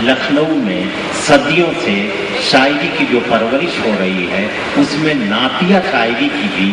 لکھنؤ میں صدیوں سے شاعری کی جو پرورش ہو رہی ہے اس میں نعتیہ شاعری کی بھی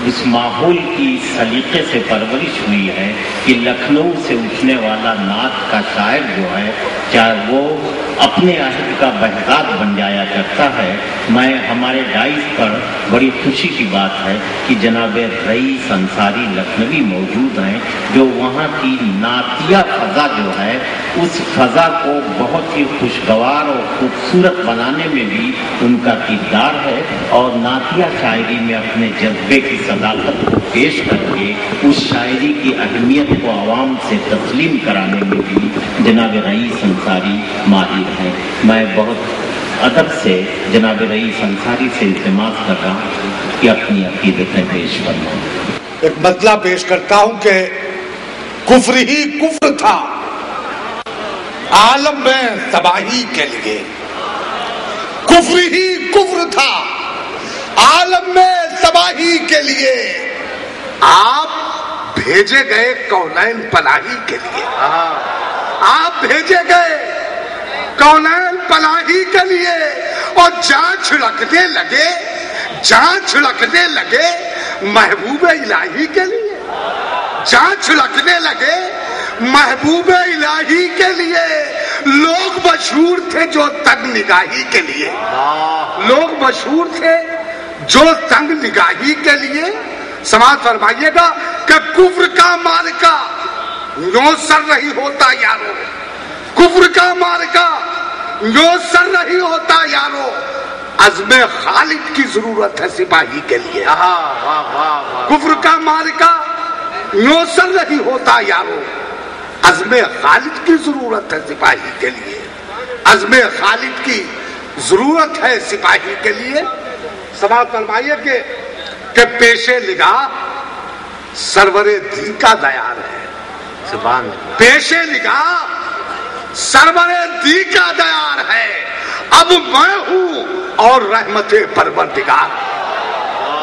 اس ماحول کی سلیقے سے پرورش ہوئی ہے کہ لکھنؤ سے اٹھنے والا نعت کا شاعر جو ہے چاہے وہ اپنے عہد کا بہزاد بن جایا کرتا ہے. میں ہمارے ڈائز پر بڑی خوشی کی بات ہے کہ جناب رئیس انصاری لکھنوی موجود ہیں جو وہاں کی نعتیہ فضا جو ہے اس فضا کو بہت ہی خوشگوار اور خوبصورت بنانے میں بھی ان کا کردار ہے اور نعتیہ شاعری میں اپنے جذبے کی صداقت کو پیش کر کے اس شاعری کی اہمیت کو عوام سے تسلیم کرانے میں بھی جناب رئیس انصاری ماہر ہیں. میں بہت ادب سے جناب رئیس انصاری سے التماس کر رہا ہوں کہ اپنی عقیدتیں پیش فرمائیں. ایک مسئلہ پیش کرتا ہوں کہ کفر ہی کفر تھا عالم میں تباہی کے لیے. کفر ہی کفر تھا عالم میں تباہی کے لیے. آپ بھیجے گئے کونین پناہی کے لیے. آپ بھیجے گئے کونین پناہی کے لیے اور جان چھڑکنے لگے محبوب الہی کے لیے. جان چھڑکنے لگے محبوب الہی کے لیے. لوگ مشہور تھے جو تنگ نگاہی کے لیے. لوگ مشہور تھے جو تنگ نگاہی کے لیے. سماعت فرمائیے گا کہ کفر کا مارکا یوں سر نہیں ہوتا یارو. کفر کا مارکا یوں سر نہیں ہوتا یارو. عزم خالد کی ضرورت ہے سپاہی کے لیے. کفر کا مارکا یوں سر نہیں ہوتا یارو. عزم خالد کی ضرورت ہے سپاہی کے لیے. عزم خالد کی ضرورت ہے سپاہی کے لیے. سماعت فرمائیے کہ پیش نگاہ سرور دی کا دیار ہے. سبحان اللہ. پیش نگاہ سرور دی کا دیار ہے. اب میں ہوں اور رحمت پروردگار.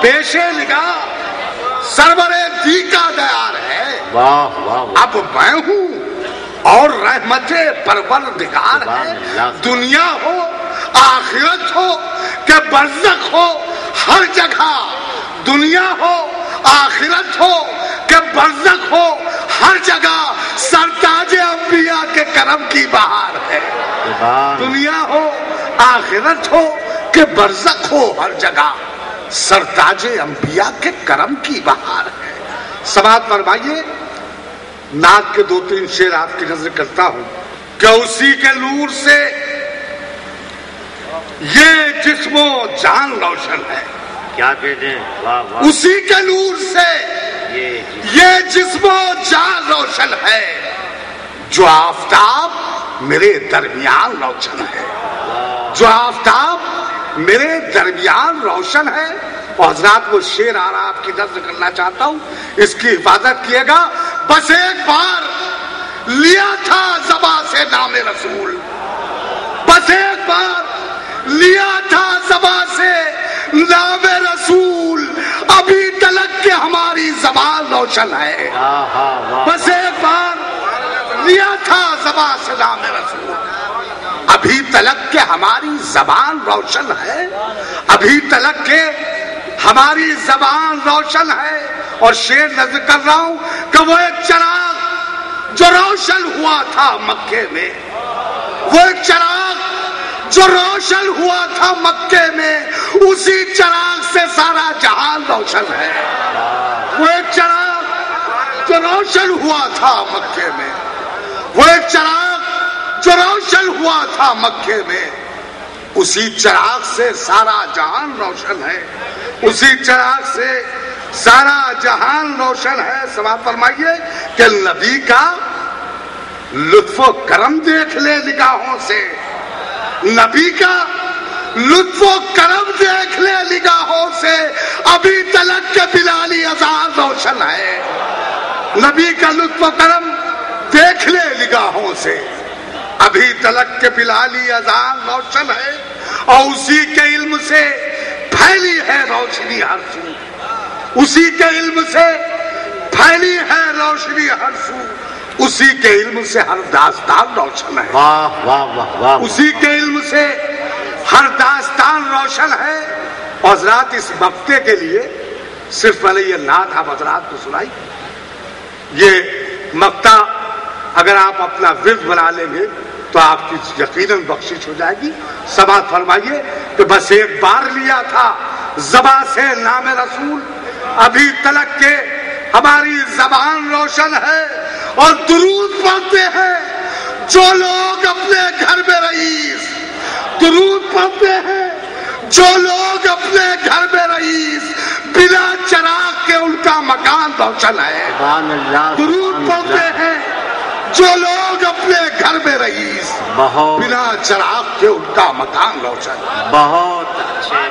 پیش نگاہ سرور دی کا دیار ہے. اب میں ہوں اور رحمت پروردگار ہے. دنیا ہو آخرت ہو کہ برزخ ہو ہر جگہ. دنیا ہو آخرت ہو کہ برزخ ہو ہر جگہ سرتاج انبیاء کے کرم کی بہار ہے. دنیا ہو آخرت ہو کہ برزخ ہو ہر جگہ سرتاج انبیاء کے کرم کی بہار ہے. سماعت فرمائیے نعت کے 2-3 شعر آپ کی نظر کرتا ہوں کہ اسی کے نور سے یہ جسم و جان روشن ہے. کیا کہتے ہیں؟ اسی کے نور سے یہ جسم و جان روشن ہے. جو آفتاب میرے درمیان روشن ہے. جو آفتاب میرے درمیان روشن ہے. اور حضرات وہ شعر آ رہا آپ کی نظر کرنا چاہتا ہوں, اس کی حفاظت کیے گا. بس ایک بار لیا تھا زبان سے نام رسول. بس ایک بار لیا تھا زبان سے نام رسول. ابھی تلک کے ہماری زبان روشن ہے. بس ایک بار لیا تھا زبان سے نام رسول. ابھی تلک کے ہماری زبان روشن ہے. ابھی تلک کے ہماری زبان روشن ہے. اور شعر نظر کر رہا ہوں کہ وہ ایک چراغ جو روشن ہوا تھا مکے میں. وہ ایک چراغ جو روشن ہوا تھا مکے میں, اسی چراغ سے سارا جہان روشن ہے. وہ ایک چراغ جو روشن ہوا تھا مکے میں. وہ ایک چراغ جو روشن ہوا تھا مکے میں, اسی چراغ سے سارا جہان روشن ہے. اسی چراغ سے سارا جہان روشن ہے. سماعت فرمائیے کہ نبی کا لطف و کرم دیکھ لے نگاہوں سے. نبی کا لطف و کرم دیکھ لے نگاہوں سے. ابھی تلک کے بلالی اذان روشن ہے. نبی کا لطف و کرم دیکھ لے نگاہوں سے. ابھی تلک کے بلالی اذان روشن ہے. اور اسی کے علم سے پھیلی ہے روشنی ہر سو. اسی کے علم سے پھیلی ہے روشنی ہر سو. اسی کے علم سے ہر داستان روشن ہے. واہ واہ واہ واہ. اسی کے علم سے ہر داستان روشن ہے. اور حضرات اس مقطع کے لیے صرف میں نے یہ نعت آپ حضرات کو سنائی. یہ مقطع اگر آپ اپنا ورد بنا لیں گے تو آپ کی یقیناً بخشش ہو جائے گی. سماعت فرمائیے کہ بس ایک بار لیا تھا زبان سے نام رسول، ابھی تلک کے ہماری زبان روشن ہے. اور درود پڑھتے ہیں جو لوگ اپنے گھر میں رئیس، درود پڑھتے ہیں جو لوگ اپنے گھر میں رئیس، بنا چراغ کے ان کا مکان روشن ہے. درود پڑھتے ہیں جو لوگ اپنے گھر میں رئیس، بنا چراغ کے ان کا مکان روشن ہے. بہت اچھے.